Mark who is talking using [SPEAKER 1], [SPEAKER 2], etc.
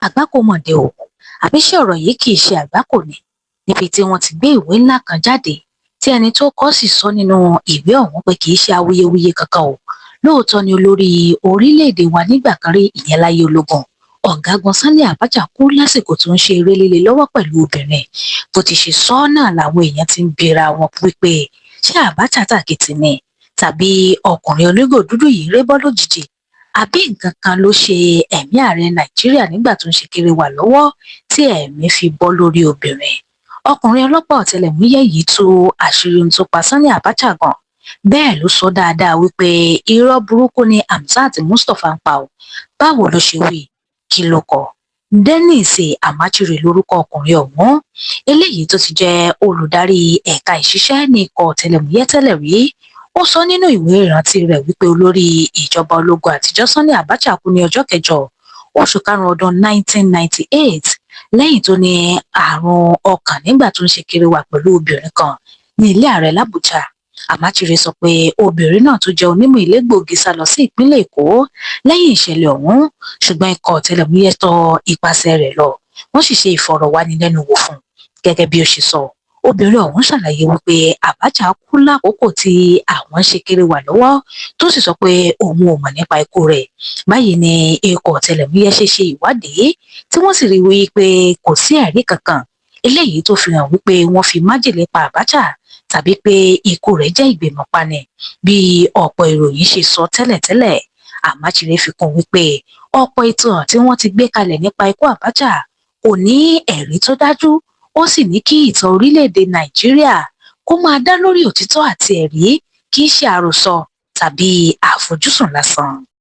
[SPEAKER 1] àgbákò mọ̀dé o àbí ṣé ọ̀rọ̀ yìí kì í ṣe àgbákò ni níbi tí wọ́n ti gbé ìwé ńlá kan jáde tí ẹni tó kọ sì sọ nínú ìwé ọ̀hún pé kì í ṣe awuyewuye kankan o lóòótọ́ ni olórí orílẹ̀-èdè wa nígbà kan rí ìyẹn láyé ológun ọ̀gágun Sanni Abacha kú lásìkò tó ń ṣe eré líle lọ́wọ́ pẹ̀lú obìnrin bó ti ṣe sọ náà làwọn èèyàn ti ń bèèrè àwọn wípé ṣé Abacha tàkìtì ni tàbí ọkùnrin onígò dúdú yìí rébọ́ lójijì àbí nǹkan kan ló ṣe ẹ̀mí ààrẹ Nàìjíríà nígbà tó ń ṣe kiri wà lọ́wọ́ tí ẹ̀mí fi bọ́ lórí obìnrin ọkùnrin ọlọ́pàá ọ̀tẹlẹ̀múyẹ́ yìí tú àṣírí ohun tó pa Sanni Abacha gan bẹ́ẹ̀ ló sọ dáadáa wípé irọ́ burúkú ni Mustapha ń pa ọ́ báwo ló ṣe wí kí ló kọ Dennis Amachiri lórúkọ ọkùnrin ọ̀hún eléyìí tó ti jẹ́ olùdarí ẹ̀ka ìṣiṣẹ́ ní ikọ̀ ọ̀tẹlẹ̀múyẹ́ tẹ́lẹ̀ rí ó sọ nínú ìwé ìrántí rẹ̀ wípé olórí ìjọba ológun àtijọ́ Sanni Abacha kú ní ọjọ́ kẹjọ oṣù karùn-ún ọdún 1998 lẹ́yìn tó ní àrùn ọkàn nígbà tó ń ṣe kiri wà pẹ̀lú obìnrin kan ní ilé ààrẹ l'Abuja Amachiri sọ pé obìnrin náà tó jẹ́ onímọ̀ elégbòogi sá lọ sí ìpínlẹ̀ Èkó lẹ́yìn ìṣẹ̀lẹ̀ ọ̀hún ṣùgbọ́n ikọ̀ ọ̀tẹlẹ̀múyẹ́ tọ ipasẹ̀ rẹ̀ lọ wọ́n sì ṣe ìfọ̀rọ̀wánilẹ́nuwò fún gẹ́gẹ́ bí ó ṣe sọ obìnrin ọ̀hún ṣàlàyé wípé Abacha kú lákòókò tí àwọn ṣe kiri wà lọ́wọ́ tó sì sọ pé òun ò mọ̀ nípa ikú rẹ̀ báyìí ni ikọ̀ ọ̀tẹlẹ̀múyẹ́ ṣe ìwádìí tí wọ́n sì rí wípé kò sí ẹ̀rí kankan eléyìí tó fi hàn wípé wọ́n fi májèlé pa Abacha tàbí pé ikú rẹ̀ jẹ́ ìgbìmọ̀pani bí ọ̀pọ̀ ìròyìn ṣe sọ tẹ́lẹ̀tẹ́lẹ̀ Amachiri fi kún wípé ọ̀pọ̀ ìtàn tí wọ́n ti gbé kalẹ̀ nípa ikú Abacha kò ní ẹ̀rí tó dájú ó sì ní kí ìtàn orílẹ̀-èdè Nàìjíríà kó máa dá lórí òtítọ́ àti ẹ̀rí kì í ṣe àròsọ tàbí àfojúsùn lásán.